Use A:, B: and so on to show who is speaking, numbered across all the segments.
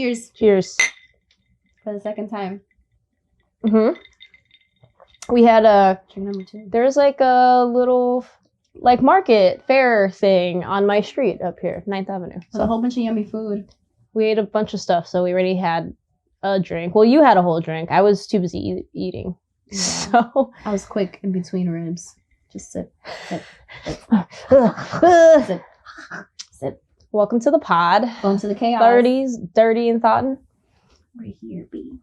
A: Cheers.
B: Cheers.
A: For the second time.
B: We had
A: Drink number 2.
B: there's like a little like market fair thing on my street up here, 9th Avenue.
A: With a whole bunch of yummy food.
B: We ate a bunch of stuff, so we already had a drink. Well, you had a whole drink. I was too busy eating. Yeah. So
A: I was quick in between ribs. Just sip. Sip.
B: Welcome to the pod.
A: Going to the chaos.
B: 30s, dirty and Thoughtin.
A: We're here, baby.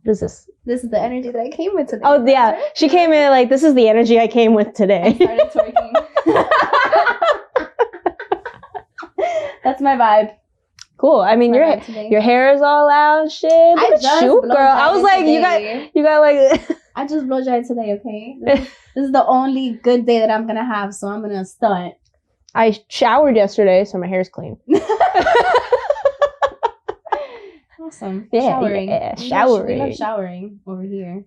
B: What is this?
A: This is the energy that I came with today.
B: Oh, yeah. She came in like, this is the energy I came with today.
A: I started twerking. That's my vibe.
B: Cool. I mean, your hair is all out and shit. Look at you, girl. I was like, today. you got like...
A: I just blow dried today, okay? This is the only good day that I'm going to have, so I'm going to stunt.
B: I showered yesterday, so my hair's clean.
A: Awesome.
B: Yeah,
A: showering.
B: Yeah, showering.
A: We love showering over here.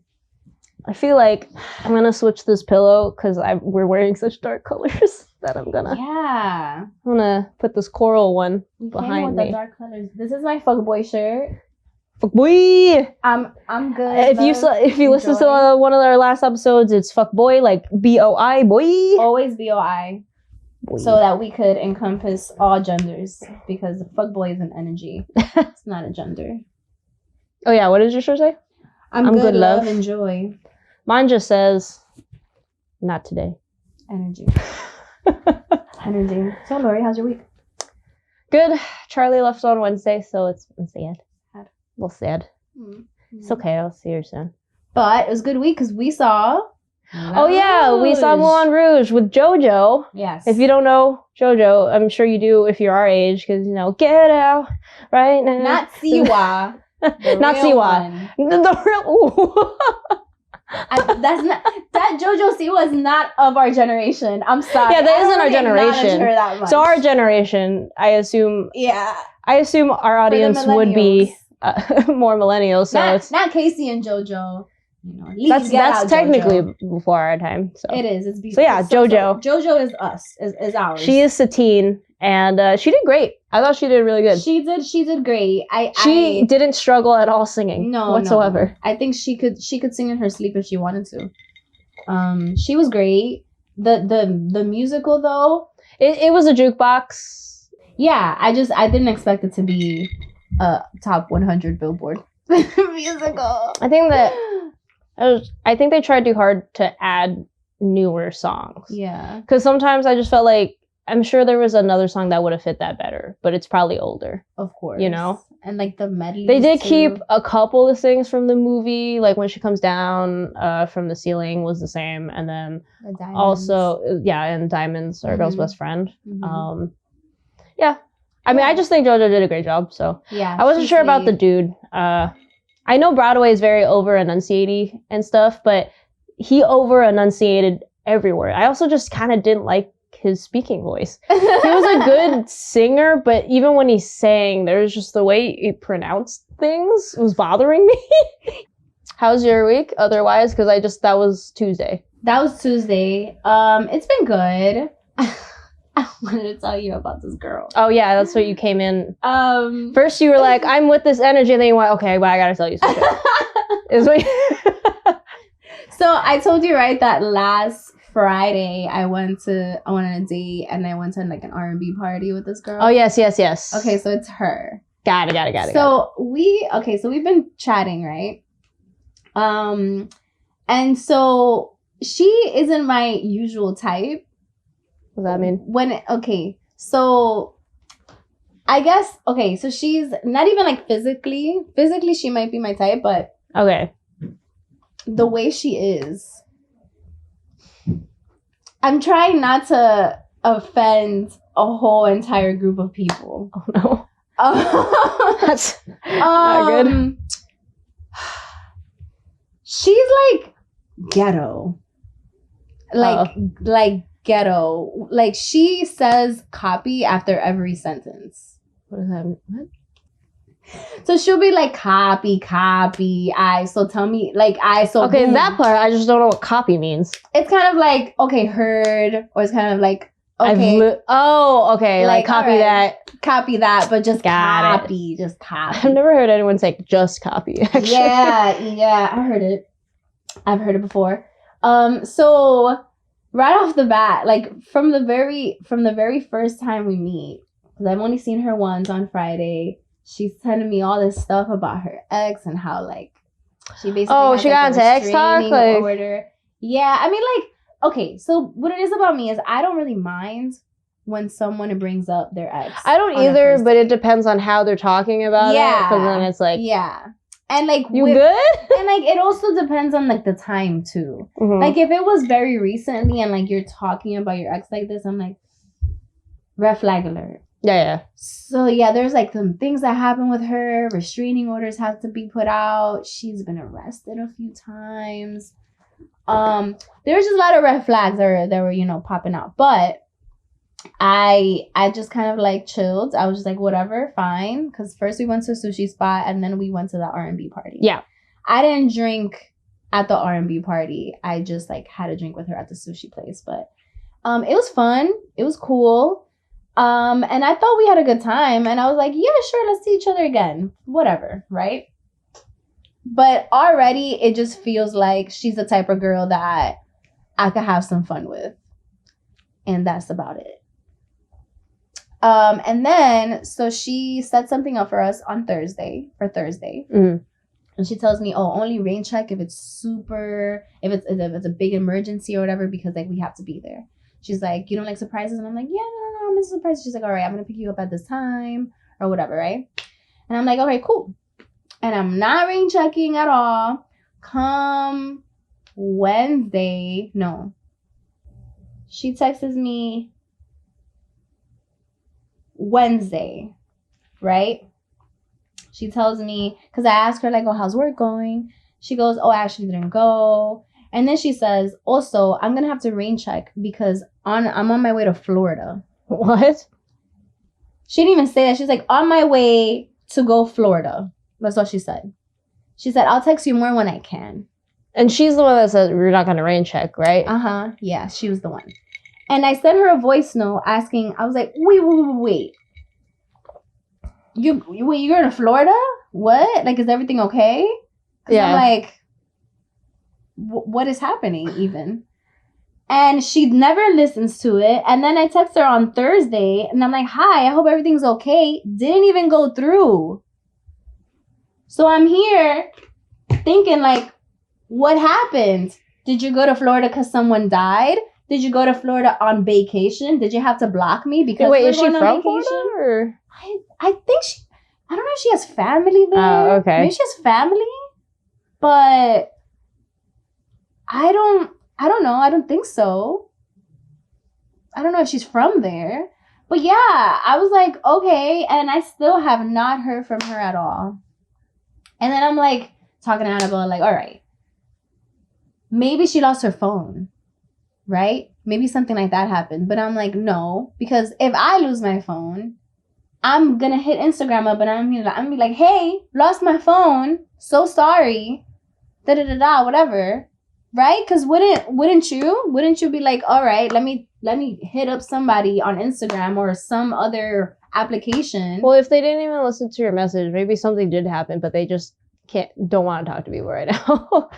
B: I feel like I'm going to switch this pillow because we're wearing such dark colors that I'm going to...
A: Yeah.
B: I'm going to put this coral one behind me.
A: The dark colors. This is my fuckboy shirt.
B: Fuckboy!
A: I'm good.
B: If you listen to one of our last episodes, it's fuckboy, like B-O-I, boy.
A: Always B-O-I. So that we could encompass all genders, because the fuckboy is an energy. It's not a gender.
B: Oh yeah, what did your shirt say?
A: I'm good, love, enjoy.
B: Mine just says, not today.
A: Energy. Energy. So Lorrie, how's your week?
B: Good. Charlie left on Wednesday, so it's sad. A little sad.
A: Mm-hmm.
B: It's okay, I'll see her soon.
A: But it was a good week because we saw...
B: Oh yeah, we saw Moulin Rouge with JoJo.
A: Yes.
B: If you don't know JoJo, I'm sure you do if you're our age, because get out right now.
A: Not Siwa.
B: Not Siwa. The real.
A: That JoJo Siwa is not of our generation. I'm sorry.
B: Yeah, that isn't our generation.
A: Her that much.
B: So our generation, I assume.
A: Yeah.
B: I assume our audience would be more millennials. So
A: not Casey and JoJo. You know,
B: that's technically before our time. So
A: it is. It's
B: so yeah, JoJo.
A: So JoJo is us. Is ours.
B: She is Satine, and she did great. I thought she did really good.
A: She did great.
B: She didn't struggle at all singing.
A: No,
B: whatsoever.
A: No. I think she could sing in her sleep if she wanted to. She was great. The musical though,
B: it was a jukebox.
A: Yeah, I didn't expect it to be a top 100 Billboard musical.
B: I think they tried too hard to add newer songs.
A: Yeah.
B: Because sometimes I just felt like, I'm sure there was another song that would have fit that better, but it's probably older.
A: Of course.
B: You know?
A: And like the medley.
B: They did keep a couple of things from the movie, like when she comes down from the ceiling was the same. And then also, and Diamonds, our girl's best friend.
A: Mm-hmm.
B: Yeah. I mean, I just think JoJo did a great job, so.
A: Yeah.
B: I wasn't sure about the dude. I know Broadway is very over-enunciating and stuff, but he over-enunciated everywhere. I also just kind of didn't like his speaking voice. He was a good singer, but even when he sang, there was just the way he pronounced things was bothering me. How's your week otherwise? Because that was Tuesday.
A: That was Tuesday. It's been good. I wanted to tell you about this girl.
B: Oh yeah, that's what you came in. First you were like, I'm with this energy, and then you went, okay, well I gotta tell you something.
A: So I told you, right, that last Friday I went on a date and I went to like an R&B party with this girl.
B: Oh yes.
A: Okay, so it's her.
B: Got it.
A: So we've been chatting, right? And so she isn't my usual type.
B: What does that mean?
A: So I guess, so she's not even like physically she might be my type, but
B: okay,
A: the way she is, I'm trying not to offend a whole entire group of people.
B: Oh no. That's not good.
A: She's like ghetto. Like ghetto. Like she says copy after every sentence.
B: What does that mean? What?
A: So she'll be like copy. So tell me
B: okay,
A: boom.
B: That part I just don't know what copy means.
A: It's kind of like heard, or it's kind of like Okay.
B: Okay. Like copy
A: alright.
B: that.
A: Copy that, but just
B: Got
A: copy. Just copy.
B: I've never heard anyone say just copy. Actually.
A: Yeah, I heard it. I've heard it before. So right off the bat, like from the very first time we meet, because I've only seen her once on Friday, she's telling me all this stuff about her ex and how like she basically
B: she got into ex talk, like
A: order. Yeah, I mean, like, okay, so what it is about me is I don't really mind when someone brings up their ex.
B: I don't either, but it depends on how they're talking about it. Because then it's like,
A: and like
B: you good?
A: And like it also depends on like the time too. Mm-hmm. Like if it was very recently and like you're talking about your ex like this, I'm like, red flag alert.
B: Yeah.
A: So yeah, there's like some things that happen with her. Restraining orders have to be put out. She's been arrested a few times. There's just a lot of red flags that were popping out. But I just kind of like chilled. I was just like, whatever, fine. Because first we went to a sushi spot and then we went to the R&B party. Yeah. I didn't drink at the R&B party. I just like had a drink with her at the sushi place. But it was fun. It was cool. And I thought we had a good time. And I was like, yeah, sure, let's see each other again. Whatever, right? But already it just feels like she's the type of girl that I could have some fun with. And that's about it. And then, so she set something up for us on Thursday. Mm-hmm. And she tells me, only rain check if it's if it's a big emergency or whatever, because like we have to be there. She's like, you don't like surprises? And I'm like, yeah, no, I'm a surprise. She's like, all right, I'm going to pick you up at this time or whatever, right? And I'm like, okay, cool. And I'm not rain checking at all. Come Wednesday, no. She texts me Wednesday, right? She tells me, because I asked her, like, how's work going? She goes, I actually didn't go. And then she says, also, I'm going to have to rain check because I'm on my way to Florida.
B: What?
A: She didn't even say that. She's like, on my way to go Florida. That's what she said. She said, I'll text you more when I can.
B: And she's the one that said, we're not going to rain check, right?
A: Uh-huh. Yeah, she was the one. And I sent her a voice note asking, I was like, wait. You're going to Florida? What? Like, is everything okay? Yeah. I'm like, what is happening even? And she never listens to it. And then I text her on Thursday and I'm like, hi, I hope everything's okay. Didn't even go through. So I'm here thinking like, what happened? Did you go to Florida because someone died? Did you go to Florida on vacation? Did you have to block me because
B: is she from Florida? Or?
A: I think I don't know if she has family there.
B: Oh, okay.
A: Maybe she has family, but I don't know. I don't think so. I don't know if she's from there. But yeah, I was like, okay. And I still have not heard from her at all. And then I'm like talking to Annabelle, like, all right, maybe she lost her phone, right? Maybe something like that happened. But I'm like, no, because if I lose my phone, I'm going to hit Instagram up and I'm going to be like, hey, lost my phone. So sorry. Da-da-da-da, whatever. Right? Because wouldn't you be like, all right, let me hit up somebody on Instagram or some other application.
B: Well, if they didn't even listen to your message, maybe something did happen, but they just don't want to talk to people right now.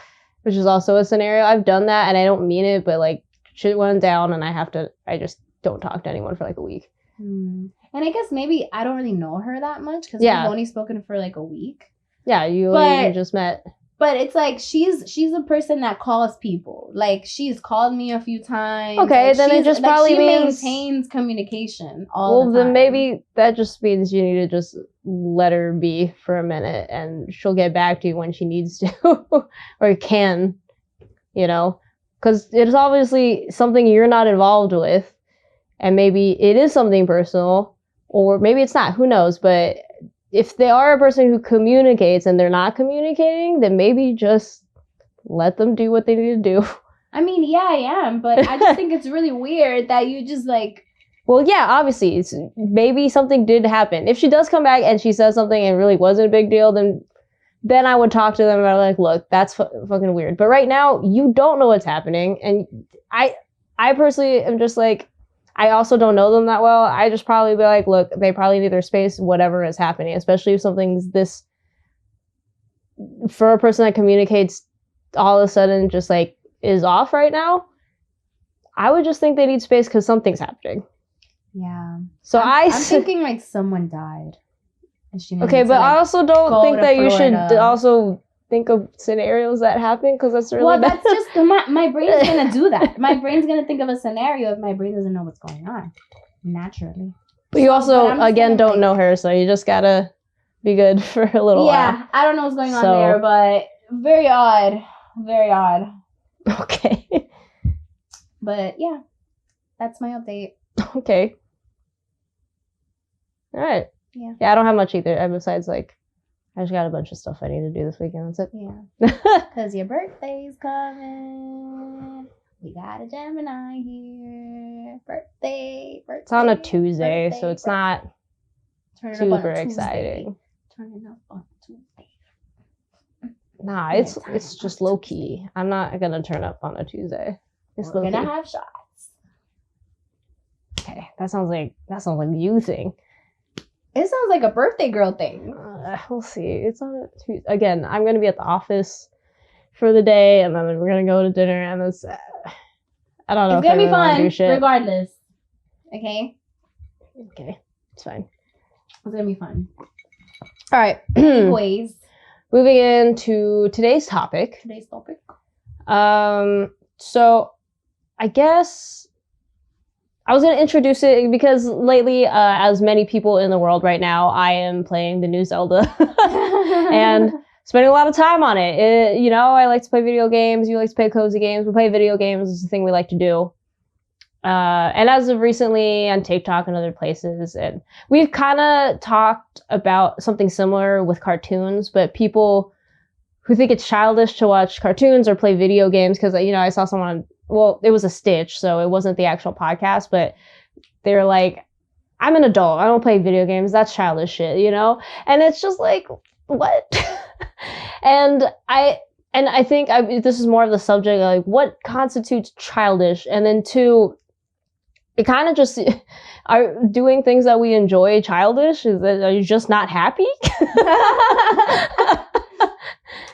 B: Which is also a scenario. I've done that and I don't mean it, but like shit went down and I just don't talk to anyone for like a week.
A: And I guess maybe I don't really know her that much because we've only spoken for like a week.
B: Yeah, you just met.
A: But it's like she's a person that calls people. Like she's called me a few times.
B: Okay,
A: like,
B: then it just probably means
A: she maintains communication all the time.
B: Well, then maybe that just means you need to just let her be for a minute, and she'll get back to you when she needs to, or can, because it is obviously something you're not involved with, and maybe it is something personal, or maybe it's not. Who knows? But if they are a person who communicates and they're not communicating, then maybe just let them do what they need to do.
A: I mean, yeah, I am, but I just think it's really weird that you just like...
B: Well, yeah, obviously, maybe something did happen. If she does come back and she says something and it really wasn't a big deal, then I would talk to them about like, look, that's fucking weird. But right now, you don't know what's happening. And I personally am just like, I also don't know them that well. I just probably be like, look, they probably need their space, whatever is happening, especially if something's this, for a person that communicates all of a sudden just like is off right now. I would just think they need space because something's happening.
A: Yeah.
B: So
A: I'm thinking like someone died. And she
B: okay, but I also don't think that you should also think of scenarios that happen because that's really
A: well, that's just my brain's gonna do that. My brain's gonna think of a scenario if my brain doesn't know what's going on naturally.
B: But you also again don't know her, so you just gotta be good for a little while.
A: Yeah, I don't know what's going on there, but very odd. Very odd.
B: Okay.
A: But yeah, that's my update.
B: Okay. All right.
A: Yeah.
B: Yeah, I don't have much either. Besides, like, I just got a bunch of stuff I need to do this weekend. That's it.
A: Yeah. Because your birthday's coming. We got a Gemini here. Birthday.
B: It's on a Tuesday, so it's not super exciting.
A: Turning up on Tuesday.
B: Nah, it's just low key. I'm not gonna turn up on a Tuesday. It's
A: We're gonna have shots.
B: Okay, that sounds like you thing.
A: It sounds like a birthday girl thing.
B: We'll see. It's on a Tuesday. Again, I'm gonna be at the office for the day, and then we're gonna go to dinner, and it's I don't know.
A: It's gonna be fun, regardless. Okay.
B: Okay, it's fine.
A: It's gonna be fun.
B: All right.
A: Anyways,
B: moving into today's topic. So I guess I was going to introduce it because lately, as many people in the world right now, I am playing the new Zelda and spending a lot of time on it. You know, I like to play video games. You like to play cozy games. We play video games. It's the thing we like to do. And as of recently on TikTok and other places, and we've kind of talked about something similar with cartoons, but people who think it's childish to watch cartoons or play video games, because, you know, I saw someone, well, it was a stitch, so it wasn't the actual podcast, but they're like, I'm an adult, I don't play video games, that's childish shit, you know? And it's just like, what? and I think this is more of the subject, like, what constitutes childish? And then two, it kind of just, are doing things that we enjoy childish? Are you just not happy?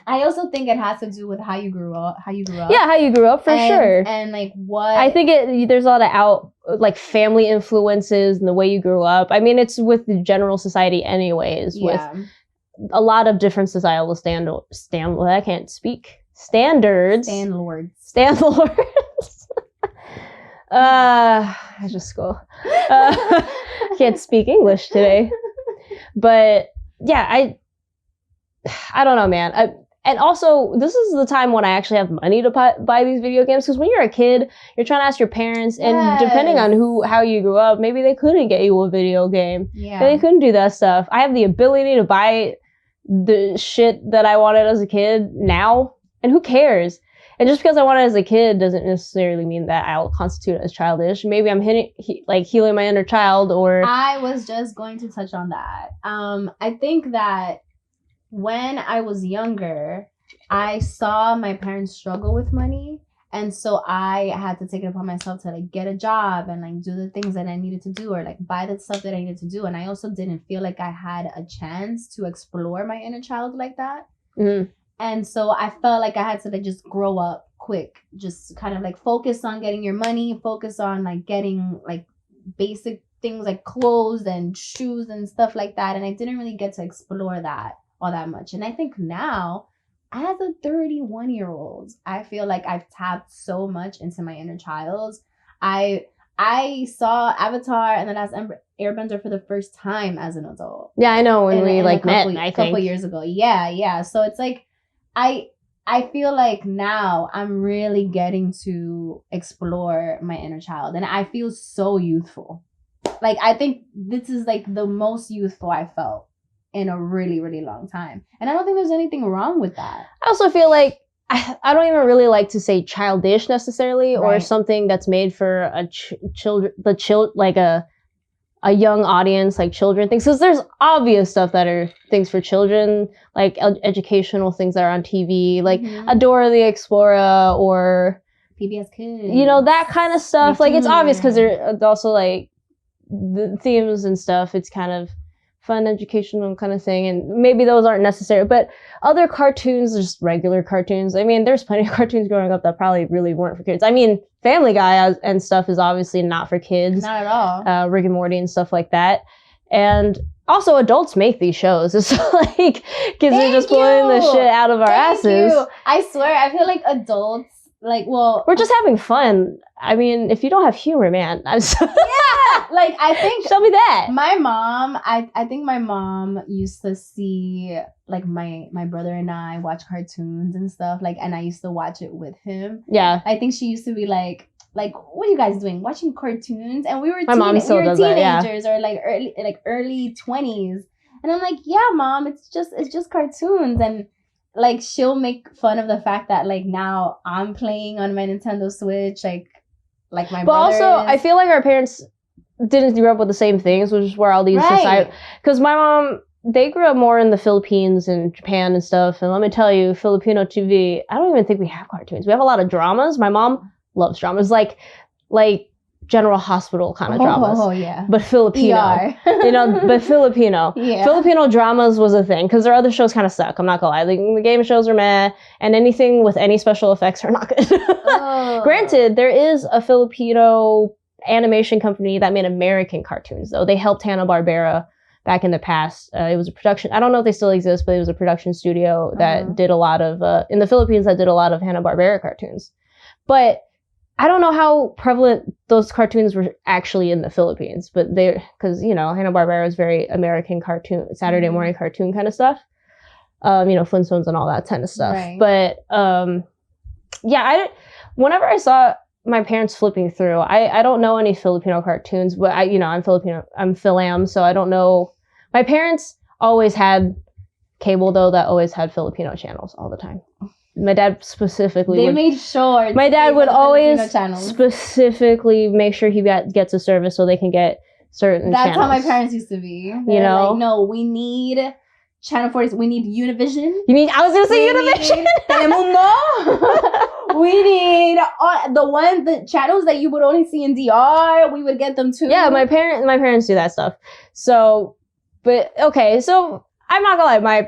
A: I also think it has to do with how you grew up.
B: Yeah, how you grew up, for sure.
A: And like what
B: I think there's a lot of family influences and the way you grew up. I mean, it's with the general society anyways, with a lot of different societal I can't speak. Standards. Standlords. I just school. Can't speak English today. But yeah, I don't know, man. And also, this is the time when I actually have money to buy these video games, because when you're a kid, you're trying to ask your parents, and depending on how you grew up, maybe they couldn't get you a video game. Yeah. They couldn't do that stuff. I have the ability to buy the shit that I wanted as a kid now, and who cares? And just because I want it as a kid doesn't necessarily mean that I'll constitute as childish. Maybe I'm healing my inner child, or...
A: I was just going to touch on that. I think that when I was younger, I saw my parents struggle with money. And so I had to take it upon myself to like get a job and like do the things that I needed to do, or like buy the stuff that I needed to do. And I also didn't feel like I had a chance to explore my inner child like that. Mm-hmm. And so I felt like I had to like just grow up quick, just kind of like focus on getting your money, focus on like getting like basic things like clothes and shoes and stuff like that. And I didn't really get to explore that all that much. And I think now, as a 31-year-old, I feel like I've tapped so much into my inner child. I saw Avatar and The Last Airbender for the first time as an adult.
B: Yeah, I know, when we met, I think.
A: A couple years ago. Yeah. So it's like, I feel like now I'm really getting to explore my inner child, and I feel so youthful. Like, I think this is like the most youthful I felt in a really, really long time. And I don't think there's anything wrong with that.
B: I also feel like I don't even really like to say childish necessarily, or something that's made for a a young audience, like children things. Because there's obvious stuff that are things for children, like educational things that are on TV, like Dora the Explorer, or
A: PBS Kids.
B: You know, that kind of stuff. Like, it's obvious because
A: Junior.
B: they're also, like, the themes and stuff. It's kind of fun, educational kind of thing. And maybe those aren't necessary. But other cartoons, just regular cartoons. I mean, there's plenty of cartoons growing up that probably really weren't for kids. I mean, Family Guy and stuff is obviously not for kids.
A: Not at all.
B: Rick and Morty and stuff like that. And also, adults make these shows. It's like kids are just pulling the shit out of our asses.
A: I swear, I feel like adults, like, well,
B: we're just having fun. I mean, if you don't have humor, man, I'm so
A: yeah. Like, I think
B: show me that.
A: My mom, I think my mom used to see, like, my brother and I watch cartoons and stuff, like, and I used to watch it with him.
B: Yeah.
A: I think she used to be like, what are you guys doing? Watching cartoons? And we were
B: teenagers
A: or like early 20s. And I'm like, yeah, mom, it's just cartoons. And like, she'll make fun of the fact that like now I'm playing on my Nintendo Switch, like my
B: but
A: brother
B: also
A: is.
B: I feel like our parents didn't grow up with the same things, which is where all these society, because my mom, they grew up more in the Philippines and Japan and stuff. And let me tell you, Filipino TV, I don't even think we have cartoons. We have a lot of dramas. My mom loves dramas, like General Hospital kind of dramas.
A: Oh yeah,
B: but Filipino,
A: ER.
B: you know, but Filipino. Yeah. Filipino dramas was a thing because their other shows kind of suck. I'm not gonna lie, the game shows are meh, and anything with any special effects are not good. Granted, there is a Filipino animation company that made American cartoons, though. They helped Hanna-Barbera back in the past. It was a production. I don't know if they still exist, but it was a production studio that did a lot of in the Philippines that did a lot of Hanna-Barbera cartoons, but I don't know how prevalent those cartoons were actually in the Philippines, but because, you know, Hanna-Barbera is very American cartoon, Saturday morning cartoon kind of stuff. You know, Flintstones and all that kind of stuff. Right. But, yeah, whenever I saw my parents flipping through, I don't know any Filipino cartoons, but I'm Filipino, I'm Philam, so I don't know. My parents always had cable, though, that always had Filipino channels all the time. My dad specifically
A: made sure.
B: My dad would always specifically make sure he gets a service so they can get certain channels.
A: That's how my parents used to be. You know? Like, no, we need Channel 40. We need Univision.
B: I was going to say Univision.
A: Telemundo. We need the channels that you would only see in DR. We would get them too.
B: Yeah, my parents do that stuff. So, but okay, so I'm not gonna lie,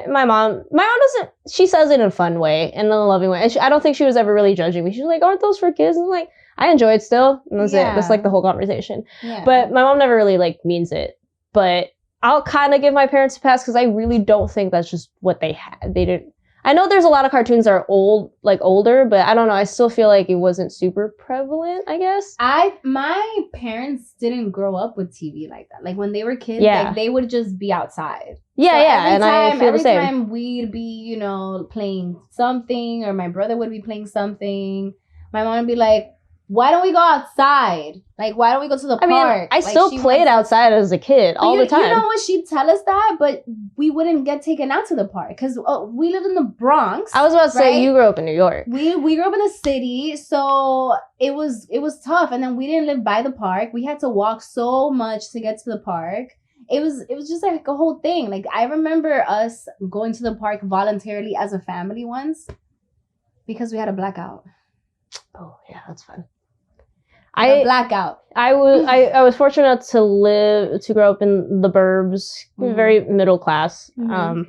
B: my mom doesn't, she says it in a fun way, in a loving way. And I don't think she was ever really judging me. She's like, aren't those for kids? And I'm like, I enjoy it still. And that's it. That's like the whole conversation. Yeah. But my mom never really like means it. But I'll kind of give my parents a pass because I really don't think that's just what they had. They didn't. I know there's a lot of cartoons that are older, but I don't know. I still feel like it wasn't super prevalent, I guess.
A: My parents didn't grow up with TV like that. Like when they were kids, like, they would just be outside.
B: Yeah, so and I feel the same.
A: Every time we'd be, playing something, or my brother would be playing something, my mom would be like, why don't we go outside? Like, why don't we go to the park?
B: I still played outside as a kid all the time.
A: You know what? She'd tell us that, but we wouldn't get taken out to the park because we lived in the Bronx.
B: I was about to say, you grew up in New York.
A: We grew up in the city, so it was tough. And then we didn't live by the park. We had to walk so much to get to the park. It was just like a whole thing. Like, I remember us going to the park voluntarily as a family once because we had a blackout.
B: Oh yeah, that's fun.
A: Blackout.
B: I was fortunate to grow up in the burbs, very middle class. I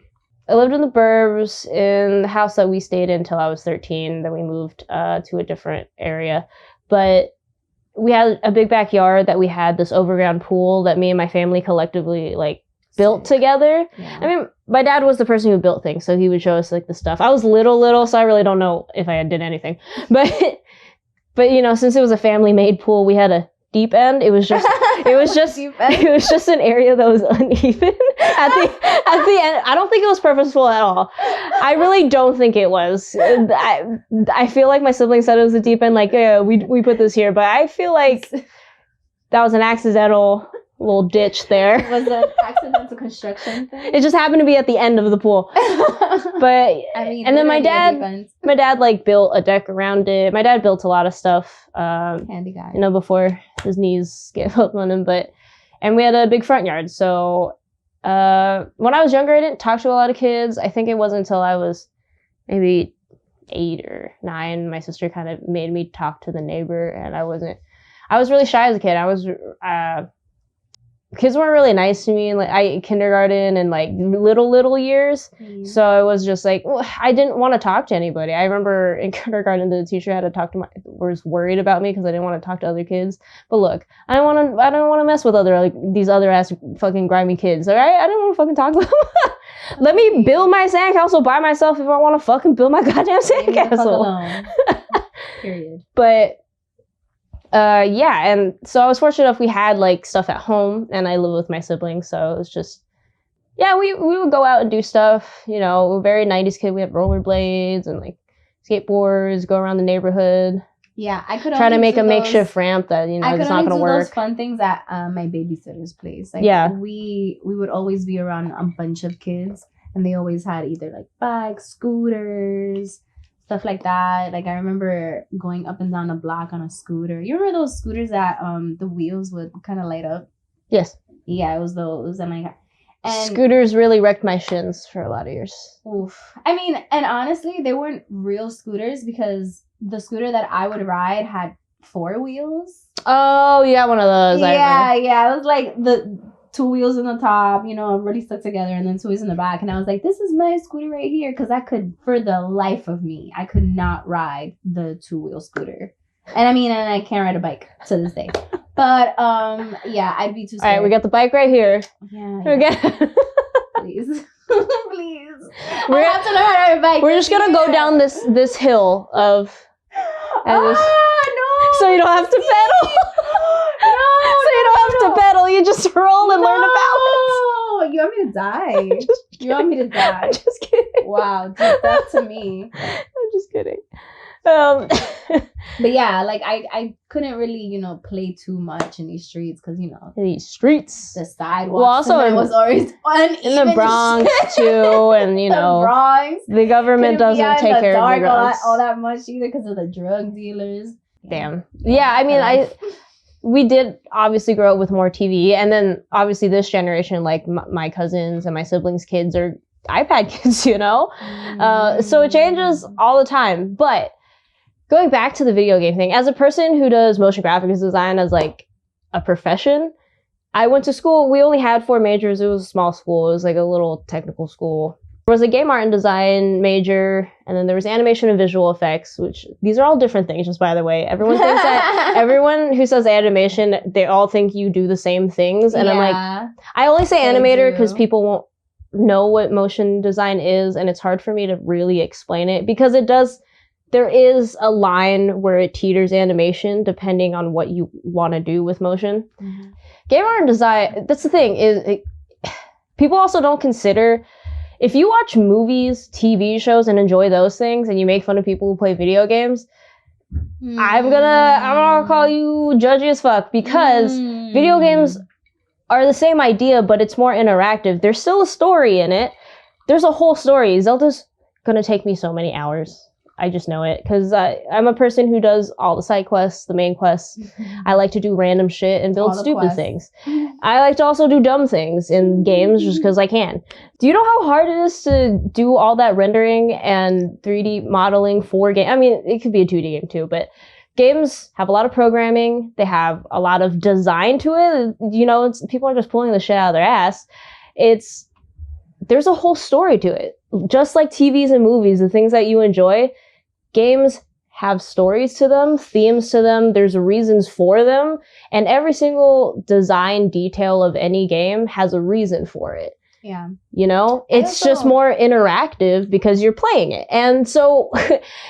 B: lived in the burbs in the house that we stayed in until I was 13. Then we moved to a different area, but we had a big backyard that we had this overground pool that me and my family collectively built together. Yeah. I mean, my dad was the person who built things, so he would show us the stuff. I was little, so I really don't know if I did anything, but since it was a family-made pool, we had a deep end. It was just it was just an area that was uneven at the end. I don't think it was purposeful at all. I really don't think it was. I feel like my siblings said it was a deep end. Like, yeah, we put this here, but I feel like that was an accidental little ditch there.
A: Was it an accidental construction thing?
B: It just happened to be at the end of the pool. But and then my dad built a deck around it. My dad built a lot of stuff.
A: Handy guy.
B: Before his knees gave up on him. And we had a big front yard. So when I was younger, I didn't talk to a lot of kids. I think it wasn't until I was maybe 8 or 9, my sister kind of made me talk to the neighbor, and I was really shy as a kid. Kids weren't really nice to me, like kindergarten and like little years. So I was just like, I didn't want to talk to anybody. I remember in kindergarten the teacher had to talk to was worried about me because I didn't want to talk to other kids. But look, I don't want to mess with these other ass fucking grimy kids. All right, I don't want to fucking talk to them. Let me build my sandcastle by myself if I want to fucking build my goddamn sandcastle.
A: Period.
B: But yeah, and so I was fortunate enough we had like stuff at home, and I live with my siblings, so it was just, yeah, we would go out and do stuff, you know. We're very 90s kid. We had rollerblades and like skateboards, go around the neighborhood.
A: Yeah, I could
B: try to make a makeshift ramp that, you know, it's not gonna work. Those
A: fun things at my babysitter's place. Like,
B: yeah,
A: we would always be around a bunch of kids, and they always had either like bikes, scooters, stuff like that. Like, I remember going up and down the block on a scooter. You remember those scooters that the wheels would kind of light up?
B: Yes.
A: Yeah, it was those. And
B: scooters really wrecked my shins for a lot of years.
A: Oof. I mean, and honestly, they weren't real scooters because the scooter that I would ride had 4 wheels.
B: Oh, you got one of those.
A: Yeah. It was like the 2 wheels in the top, you know, really stuck together, and then 2 wheels in the back. And I was like, this is my scooter right here, because I could, for the life of me, I could not ride the 2-wheel scooter. And I mean, and I can't ride a bike to this day. But yeah, I'd be too scared.
B: All right, we got the bike right here.
A: Yeah.
B: Okay.
A: Please. Please. I have to learn how to ride a bike.
B: We're just gonna go down this hill of.
A: No!
B: So you don't have to pedal. So you don't have to pedal. You just roll and learn to balance.
A: You want me to die? You want me to die?
B: I'm just kidding.
A: Wow, do that to me.
B: I'm just kidding.
A: But yeah, like I couldn't really, you know, play too much in these streets because, you know,
B: these streets,
A: the sidewalks.
B: Well, also
A: was always
B: in the Bronx too, and you know, the government doesn't take care of the Bronx
A: all that much either because of the drug dealers.
B: Damn. Yeah, I mean, we did obviously grow up with more TV, and then obviously this generation, like my cousins and my siblings' kids are iPad kids, you know. So it changes all the time, but. Going back to the video game thing, as a person who does motion graphics design as like a profession, I went to school. We only had 4 majors. It was a small school. It was like a little technical school. There was a game art and design major, and then there was animation and visual effects, which these are all different things, just by the way. Everyone thinks that everyone who says animation, they all think you do the same things. And I'm like, I only say animator because people won't know what motion design is, and it's hard for me to really explain it because there is a line where it teeters animation depending on what you want to do with motion. Mm-hmm. Game art and design, that's the thing, people also don't consider, if you watch movies, TV shows, and enjoy those things, and you make fun of people who play video games, I'm gonna call you judgy as fuck, because video games are the same idea, but it's more interactive. There's still a story in it. There's a whole story. Zelda's gonna take me so many hours. I just know it because I'm a person who does all the side quests, the main quests. I like to do random shit and build stupid things. I like to also do dumb things in games just because I can. Do you know how hard it is to do all that rendering and 3D modeling for games? I mean, it could be a 2D game too, but games have a lot of programming. They have a lot of design to it. You know, people are just pulling the shit out of their ass. There's a whole story to it. Just like TVs and movies, the things that you enjoy, games have stories to them, themes to them, there's reasons for them, and every single design detail of any game has a reason for it.
A: Yeah.
B: You know? It's just more interactive because you're playing it. And so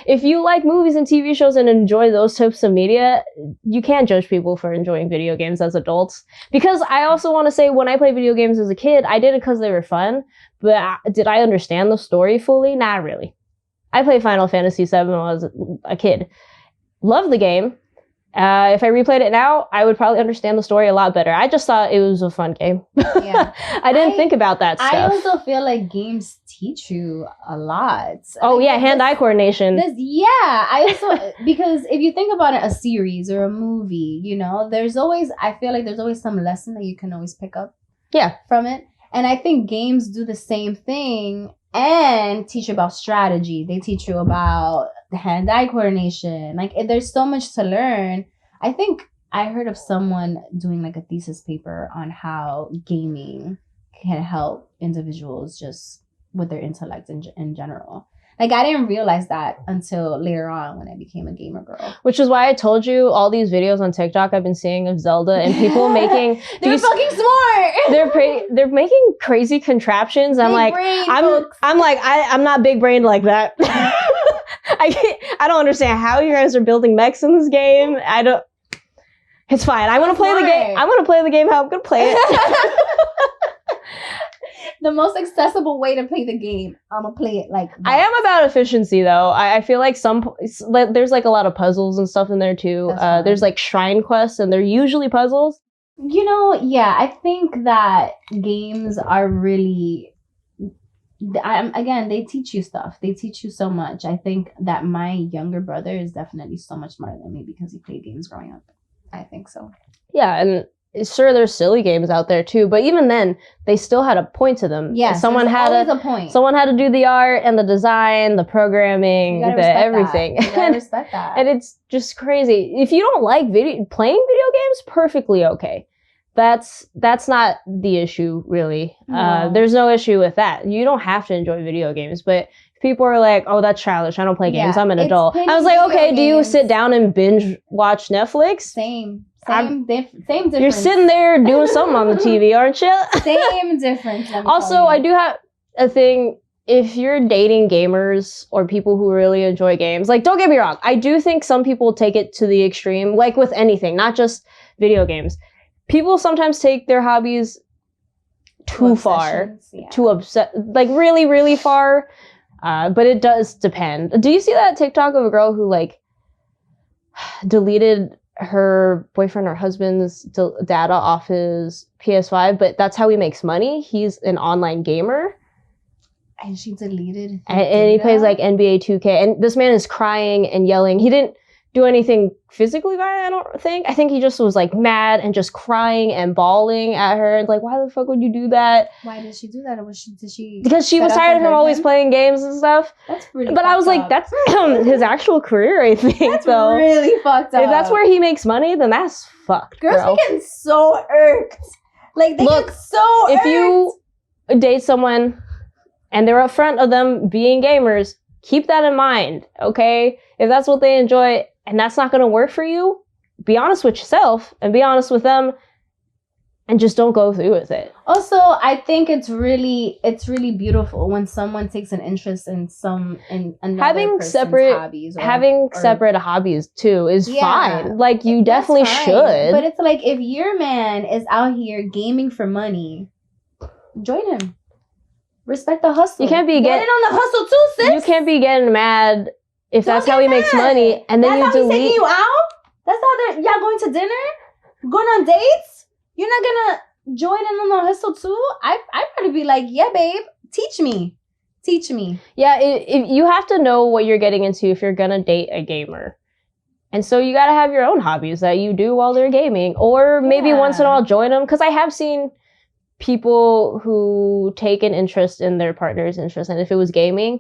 B: if you like movies and TV shows and enjoy those types of media, you can't judge people for enjoying video games as adults. Because I also want to say, when I played video games as a kid, I did it because they were fun, but did I understand the story fully? Not really. I played Final Fantasy VII when I was a kid. Loved the game. If I replayed it now, I would probably understand the story a lot better. I just thought it was a fun game. Yeah. I didn't think about that stuff.
A: I also feel like games teach you a lot.
B: Oh, like, yeah, hand-eye coordination.
A: I also, because if you think about it, a series or a movie, you know, I feel like there's always some lesson that you can always pick up from it. And I think games do the same thing. and teach you about strategy. They teach you about the hand-eye coordination. Like, there's so much to learn. I think I heard of someone doing like a thesis paper on how gaming can help individuals just with their intellect in general. Like, I didn't realize that until later on when I became a gamer girl.
B: Which is why I told you all these videos on TikTok I've been seeing of Zelda and people making
A: they're fucking smart.
B: They're making crazy contraptions. I'm like, I'm not big brained like that. I don't understand how you guys are building mechs in this game. It's fine. I want to play the game. I want to play the game how I'm gonna play it.
A: The most accessible way to play the game. I'm gonna play it like that.
B: I am about efficiency though. I feel like there's like a lot of puzzles and stuff in there too. There's like shrine quests and they're usually puzzles.
A: You know, yeah, I think that games are really, again, they teach you stuff. They teach you so much. I think that my younger brother is definitely so much smarter than me because he played games growing up. I think so.
B: Yeah, and sure, there's silly games out there too, but even then, they still had a point to them.
A: Yeah,
B: someone had
A: a point.
B: Someone had to do the art and the design, the programming, everything.
A: You gotta respect that.
B: And it's just crazy. If you don't like playing video games, perfectly okay. That's not the issue, really.
A: No.
B: There's no issue with that. You don't have to enjoy video games, but people are like, oh, that's childish. I don't play games. I'm an adult. I was like, okay, do you sit down and binge watch Netflix?
A: Same difference.
B: You're sitting there doing something on the TV, aren't you?
A: Same difference.
B: Also, I do have a thing. If you're dating gamers or people who really enjoy games, like, don't get me wrong. I do think some people take it to the extreme, like with anything, not just video games. People sometimes take their hobbies too far, too upset, like really, really far. But it does depend. Do you see that TikTok of a girl who like deleted her boyfriend or husband's data off his PS5, but that's how he makes money? He's an online gamer.
A: And she deleted
B: and he plays like NBA 2K. And this man is crying and yelling. He didn't do anything physically violent, I don't think. I think he just was like mad and just crying and bawling at her. And like, why the fuck would you do that?
A: Why did she do that? Or did she?
B: Because she was tired of him always playing games and stuff.
A: That's really
B: But I was like, that's his actual career, I think.
A: That's really fucked up.
B: If that's where he makes money, then that's fucked.
A: Girls be getting so irked. Like, they get so irked.
B: If you date someone and they're upfront of them being gamers, keep that in mind, okay? If that's what they enjoy and that's not going to work for you, be honest with yourself and be honest with them and just don't go through with it.
A: Also, I think it's really beautiful when someone takes an interest in another person's hobbies.
B: Having separate hobbies too is fine. Like, you definitely should.
A: But it's like, if your man is out here gaming for money, join him. Respect the hustle.
B: You can't be getting
A: on the hustle too, sis.
B: You can't be getting mad if that's how he makes money, and then
A: that's how he's taking you out. That's how y'all going to dinner, going on dates. You're not gonna join in on the hustle too. I'd probably be like, yeah, babe, teach me.
B: Yeah, you have to know what you're getting into if you're gonna date a gamer, and so you gotta have your own hobbies that you do while they're gaming, or maybe once in a while join them. Because I have seen people who take an interest in their partner's interest, and if it was gaming,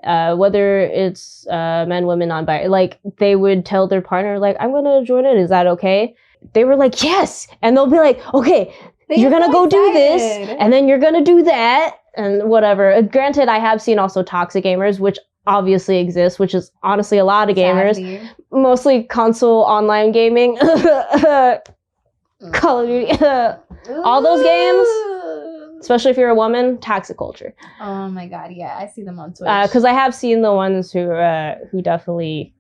B: whether it's men, women, non-binary, like, they would tell their partner, like, I'm gonna join it, is that okay? They were like, yes, and they'll be like, okay, you're gonna go do this, and then you're gonna do that, and whatever. Granted, I have seen also toxic gamers, which obviously exists, which is honestly a lot of gamers, mostly console online gaming. Call of Duty, all those games, especially if you're a woman, toxic culture.
A: Oh my god, yeah, I see them on Twitch.
B: Because I have seen the ones who definitely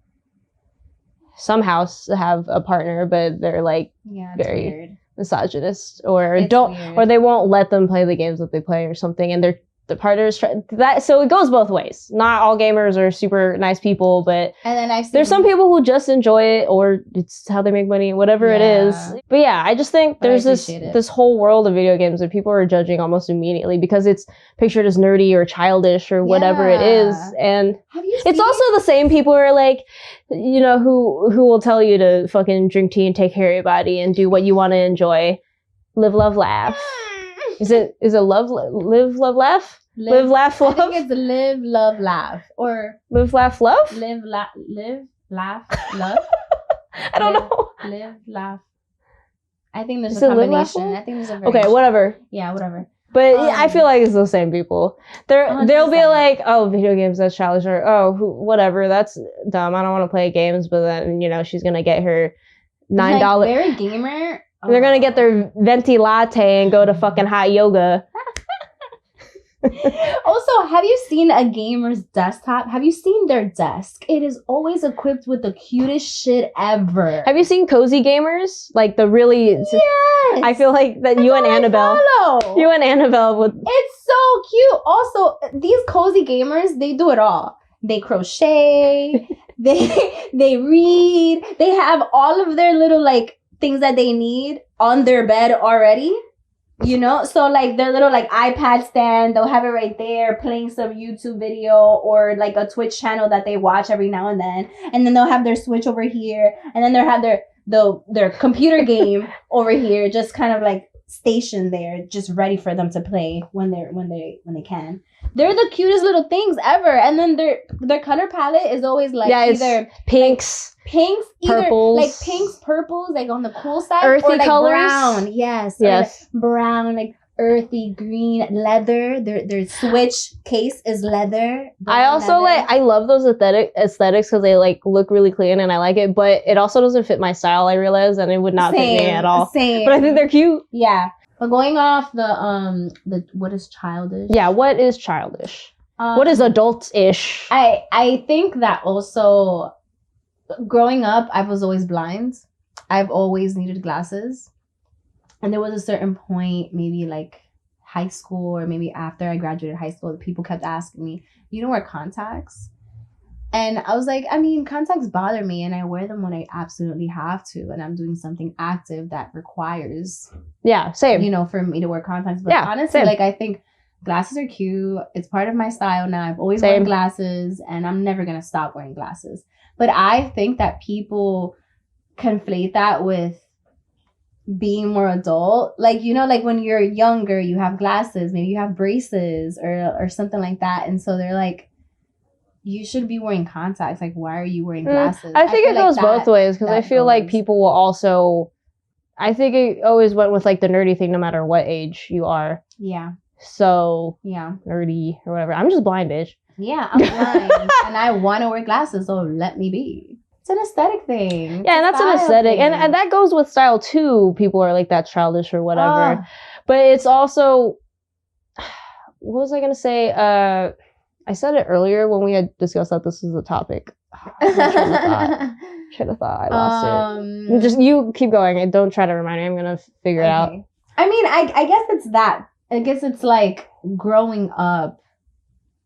B: somehow have a partner, but they're like very weird. Misogynist, or or they won't let them play the games that they play or something, and the partners try that. So it goes both ways. Not all gamers are super nice people, but there's some people who just enjoy it, or it's how they make money, whatever it is. But yeah, I just think there's this whole world of video games that people are judging almost immediately because it's pictured as nerdy or childish or whatever it is. And it's also the same people who are like, you know, who will tell you to fucking drink tea and take care of your body and do what you want to enjoy. Live, love, laugh. Is it live, love, laugh? Live, laugh, love.
A: I think it's live, love, laugh, or
B: live, laugh, love.
A: live, laugh, love.
B: I don't know.
A: Live, laugh. I think there's
B: Is
A: a
B: it live, laugh,
A: combination.
B: love?
A: I think there's a
B: Okay,
A: variation.
B: whatever.
A: Yeah, whatever.
B: But I feel like it's the same people. They'll be
A: 100%.
B: like, oh, video games, that's childish, or oh, whatever, that's dumb. I don't want to play games. But then she's gonna get her $9.
A: Like, very gamer.
B: They're gonna get their venti latte and go to fucking hot yoga.
A: Also, have you seen a gamer's desktop? Have you seen their desk? It is always equipped with the cutest shit ever.
B: Have you seen cozy gamers? Like the really.
A: Yes.
B: I feel like that you and Annabelle. You and Annabelle would.
A: It's so cute. Also, these cozy gamers, they do it all. They crochet. they read. They have all of their little like things that they need on their bed already. So like their little like iPad stand, they'll have it right there playing some YouTube video or like a Twitch channel that they watch every now and then they'll have their Switch over here, and then they'll have their computer game over here, just kind of like stationed there, just ready for them to play when they can. They're the cutest little things ever, and then their color palette is always like either
B: pinks.
A: Pinks,
B: purples.
A: Either like pinks, purples, like on the cool side,
B: earthy
A: or like
B: colors.
A: brown. Yes. Like brown, like earthy green, leather. Their Switch case is leather.
B: I also leather. I love those aesthetics because they like look really clean and I like it, but it also doesn't fit my style. I realize, and it would not fit me at all.
A: Same.
B: But I think they're cute.
A: Yeah. But going off the what is childish?
B: Yeah, what is childish? What is adult-ish?
A: I think that also. Growing up, I was always blind. I've always needed glasses. And there was a certain point, maybe like high school or maybe after I graduated high school, people kept asking me, you don't wear contacts? And I was like, I mean, contacts bother me and I wear them when I absolutely have to. And I'm doing something active that requires,
B: same.
A: For me to wear contacts. But honestly,
B: same.
A: like I think glasses are cute. It's part of my style now. I've always worn glasses and I'm never going to stop wearing glasses. But I think that people conflate that with being more adult. Like, like when you're younger, you have glasses, maybe you have braces or something like that. And so they're like, you should be wearing contacts. Like, why are you wearing glasses?
B: I think it goes both ways because I feel like people will also, I think it always went with like the nerdy thing no matter what age you are.
A: Yeah.
B: So, nerdy or whatever. I'm just blind, bitch.
A: Yeah, I'm blind and I want to wear glasses, so let me be. It's an aesthetic thing.
B: Yeah, and that's an aesthetic. And that goes with style too. People are like, that's childish or whatever. But it's also, what was I going to say? I said it earlier when we had discussed that this is the topic. Should have thought. I lost it. Just you keep going and don't try to remind me. I'm going to figure it out.
A: I mean, I guess it's that. I guess it's like growing up,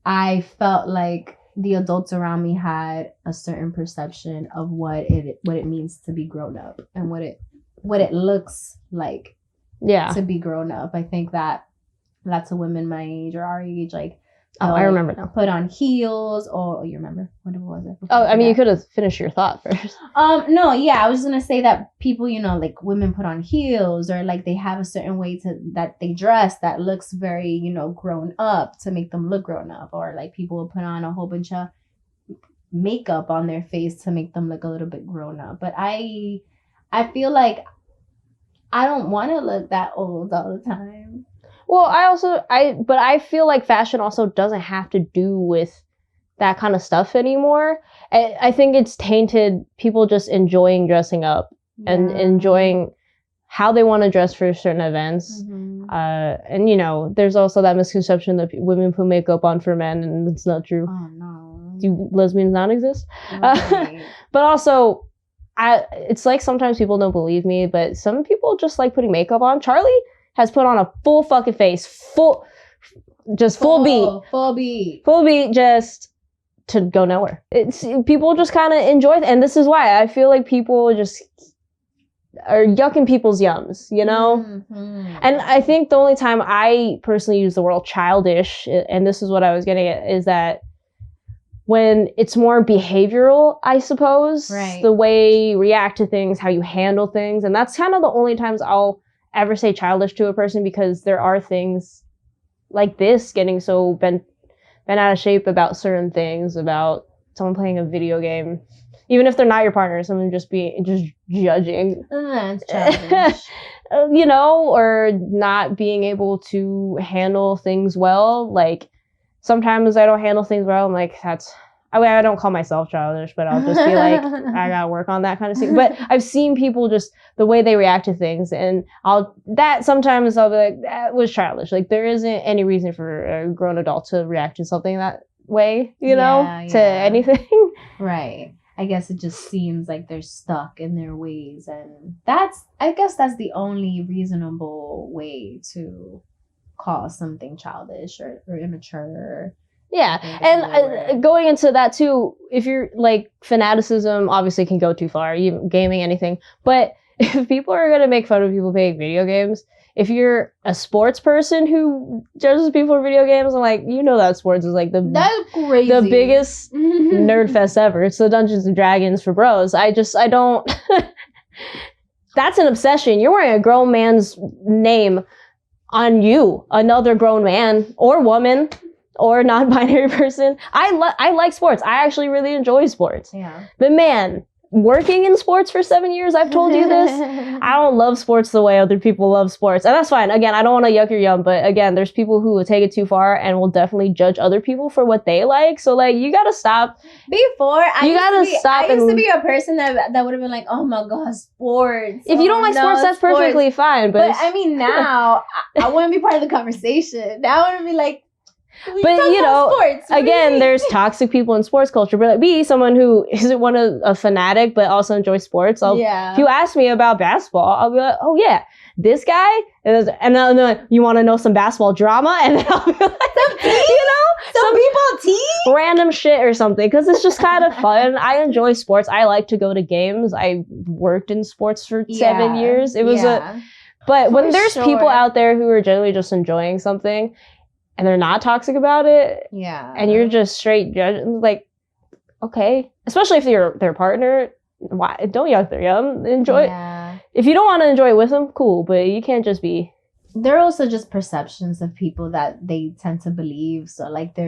A: I felt like the adults around me had a certain perception of what it means to be grown up and what it looks like to be grown up. I think that lots of women my age or our age, like,
B: I remember now.
A: Put on heels. Oh, you remember? What was it?
B: I mean, you could have finished your thought first.
A: No, yeah, I was gonna say that people, like women put on heels or like they have a certain way that they dress that looks very, grown up to make them look grown up, or like people will put on a whole bunch of makeup on their face to make them look a little bit grown up. But I feel like I don't want to look that old all the time.
B: Well, I feel like fashion also doesn't have to do with that kind of stuff anymore. I think it's tainted people just enjoying dressing up and enjoying how they want to dress for certain events. Mm-hmm. And, there's also that misconception that women put makeup on for men, and it's not true.
A: Oh, no.
B: Do lesbians not exist?
A: Right.
B: But also, it's like sometimes people don't believe me, but some people just like putting makeup on. Charlie has put on a full fucking face, full beat, just to go nowhere. It's people just kind of enjoy it, and this is why I feel like people just are yucking people's yums, Mm-hmm. And I think the only time I personally use the word childish, and this is what I was getting at, is that when it's more behavioral, I suppose,
A: right.
B: The way you react to things, how you handle things, and that's kind of the only times I'll ever say childish to a person, because there are things like this, getting so bent out of shape about certain things, about someone playing a video game, even if they're not your partner, someone just judging.
A: That's childish.
B: You know, or not being able to handle things well. Like, sometimes I don't handle things well. I'm like, I don't call myself childish, but I'll just be like, I gotta work on that kind of thing. But I've seen people just the way they react to things, and sometimes I'll be like, that was childish. Like, there isn't any reason for a grown adult to react to something that way, you know, to anything.
A: Right. I guess it just seems like they're stuck in their ways, and I guess that's the only reasonable way to call something childish or immature.
B: Yeah, and going into that too, if you're like, fanaticism obviously can go too far, even gaming, anything. But if people are gonna make fun of people playing video games, if you're a sports person who judges people for video games, I'm like, you know that sports is like the biggest nerd fest ever. It's the Dungeons and Dragons for bros. I don't. That's an obsession. You're wearing a grown man's name on you, another grown man or woman or non-binary person. I like sports. I actually really enjoy sports.
A: Yeah.
B: But man, working in sports for 7 years, I've told you this, I don't love sports the way other people love sports. And that's fine. Again, I don't want to yuck your yum, but again, there's people who will take it too far and will definitely judge other people for what they like. So like, you gotta stop.
A: I used to be a person that would have been like, oh my god, sports.
B: If you don't like sports, that's perfectly fine. But
A: I mean, now I want to be part of the conversation. Now I want to be like,
B: but you know, sports, again, there's toxic people in sports culture. But be someone who isn't a fanatic, but also enjoys sports. If you ask me about basketball, I'll be like, oh yeah, this guy, and then you want to know some basketball drama, and then I'll be like, some
A: people tea,
B: random shit or something, because it's just kind of fun. I enjoy sports. I like to go to games. I worked in sports for 7 years. It was but when there's people out there who are generally just enjoying something, and they're not toxic about it, and you're just straight judging, like, okay. Especially if you're their partner, why don't yuck their yum? Enjoy it. If you don't want to enjoy it with them, cool, but you can't just be.
A: There are also just perceptions of people that they tend to believe. So, like,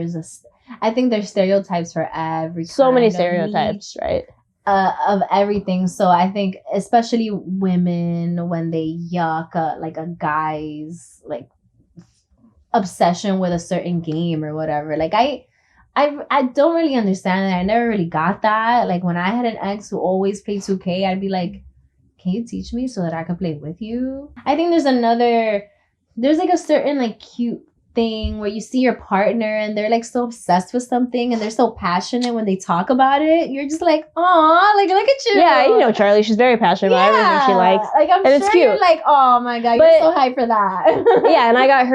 A: I think there's stereotypes for every
B: so many stereotypes, right?
A: Of everything. So I think especially women, when they yuck like a guy's like obsession with a certain game or whatever, like I don't really understand that. I never really got that. Like, when I had an ex who always played 2K, I'd be like, can you teach me so that I can play with you? I think there's like a certain like cute thing where you see your partner and they're like so obsessed with something and they're so passionate when they talk about it. You're just like, aw, like, look at you.
B: Yeah, you know Charlie, she's very passionate about everything she likes.
A: Like, I'm
B: and
A: sure you're like, oh my god, you're so hyped for that.
B: Yeah, and I got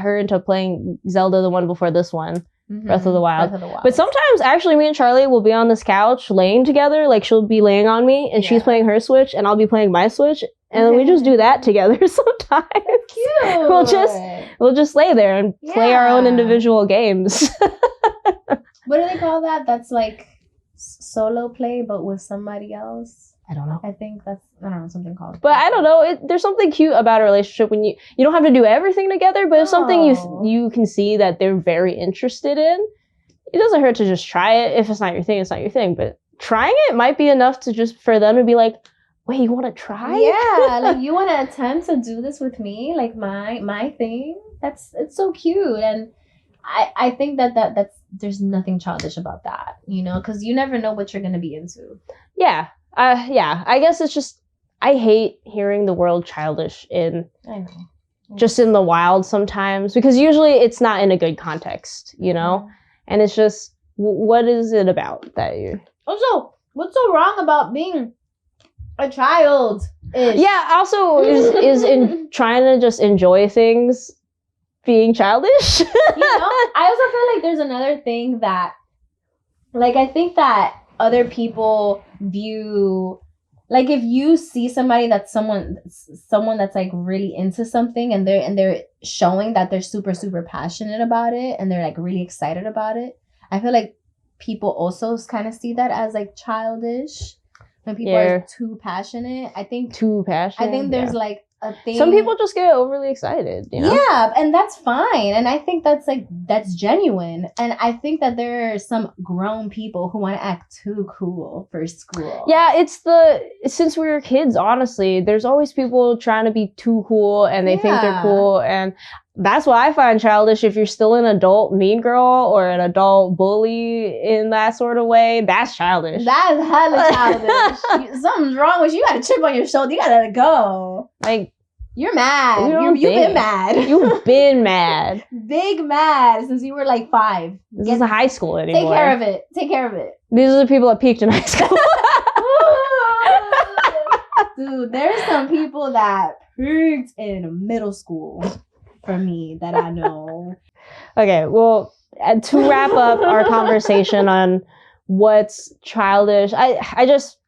B: her into playing Zelda, the one before this one. Breath of the Wild. But sometimes, actually, me and Charlie will be on this couch laying together. Like, she'll be laying on me, and she's playing her Switch, and I'll be playing my Switch, and then we just do that together sometimes.
A: Cute.
B: We'll just lay there and play our own individual games.
A: What do they call that? That's like solo play, but with somebody else.
B: I don't know.
A: I think that's, I don't know, something called.
B: But I don't know. There's something cute about a relationship when you don't have to do everything together, but if something you can see that they're very interested in, it doesn't hurt to just try it. If it's not your thing, it's not your thing. But trying it might be enough to just for them to be like, wait, you want to try?
A: Yeah, like, you want to attempt to do this with me, like my thing. It's so cute, and I think that's there's nothing childish about that, you know, because you never know what you're gonna be into.
B: Yeah. I guess it's just, I hate hearing the word childish just in the wild sometimes, because usually it's not in a good context, you know? And it's just, what is it about that you...
A: Also, what's so wrong about being a child?
B: Yeah, also, is in trying to just enjoy things being childish?
A: You know, I also feel like there's another thing that, like, I think that other people view, like, if you see somebody that's someone that's like really into something and they're showing that they're super super passionate about it and they're like really excited about it, I feel like people also kind of see that as like childish when people are too passionate. I think there's like a thing.
B: Some people just get overly excited, you know?
A: Yeah, and that's fine. And I think that's genuine. And I think that there are some grown people who want to act too cool for school.
B: Yeah, since we were kids, honestly, there's always people trying to be too cool and they think they're cool. And that's what I find childish. If you're still an adult mean girl or an adult bully in that sort of way, that's childish.
A: That's hella childish. Something's wrong with you. You got a chip on your shoulder. You gotta let it go.
B: Like,
A: you're mad. You've been mad.
B: You've been mad.
A: Big mad since you were like 5.
B: This isn't high school anymore.
A: Take care of it. Take care of it.
B: These are the people that peaked in high school.
A: Dude, there's some people that peaked in middle school for me that I know.
B: Okay, well, to wrap up our conversation on what's childish, I just,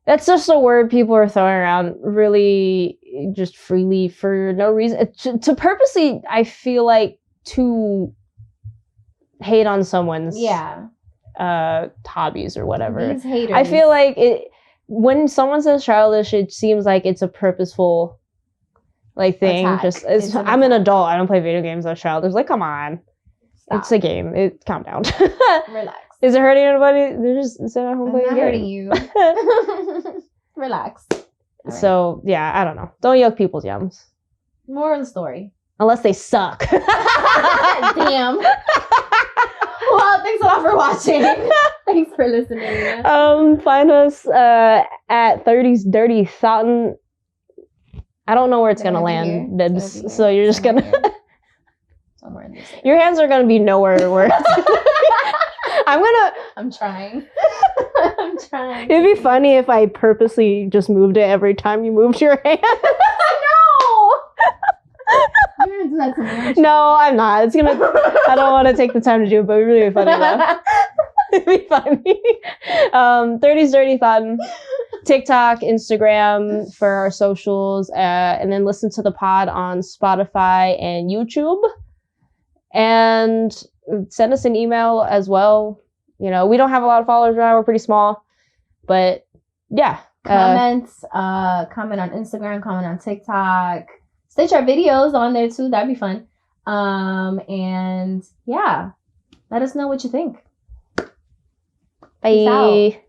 B: that's just a word people are throwing around really just freely for no reason. To purposely, I feel like, to hate on someone's hobbies or whatever.
A: These haters.
B: I feel like when someone says childish, it seems like it's a purposeful thing. I'm an adult. I don't play video games as childish. Like, come on. Stop. It's a game. Calm down.
A: Relax.
B: Is it hurting anybody? They're just sitting at home playing a game.
A: Hurting you. Relax.
B: Right. So, yeah, I don't know. Don't yuck people's yums.
A: Moral of the story.
B: Unless they suck.
A: Damn. Well, thanks a lot for watching. Thanks for listening.
B: Find us at 30's Dirty Thoughtin. I don't know where it's gonna land, Dibs. So you're just gonna
A: somewhere in this area.
B: Your hands are gonna be nowhere where
A: I'm trying.
B: It'd be funny if I purposely just moved it every time you moved your hand.
A: No! You're gonna do that to me.
B: No, I'm not. I don't want to take the time to do it, but it'd really be funny though. It'd be funny. 30's Dirty Thoughtin. TikTok, Instagram for our socials, and then listen to the pod on Spotify and YouTube. And send us an email as well. You know, we don't have a lot of followers right now. We're pretty small. But, yeah.
A: Comment on Instagram, comment on TikTok. Stitch our videos on there, too. That'd be fun. And, yeah. Let us know what you think.
B: Bye.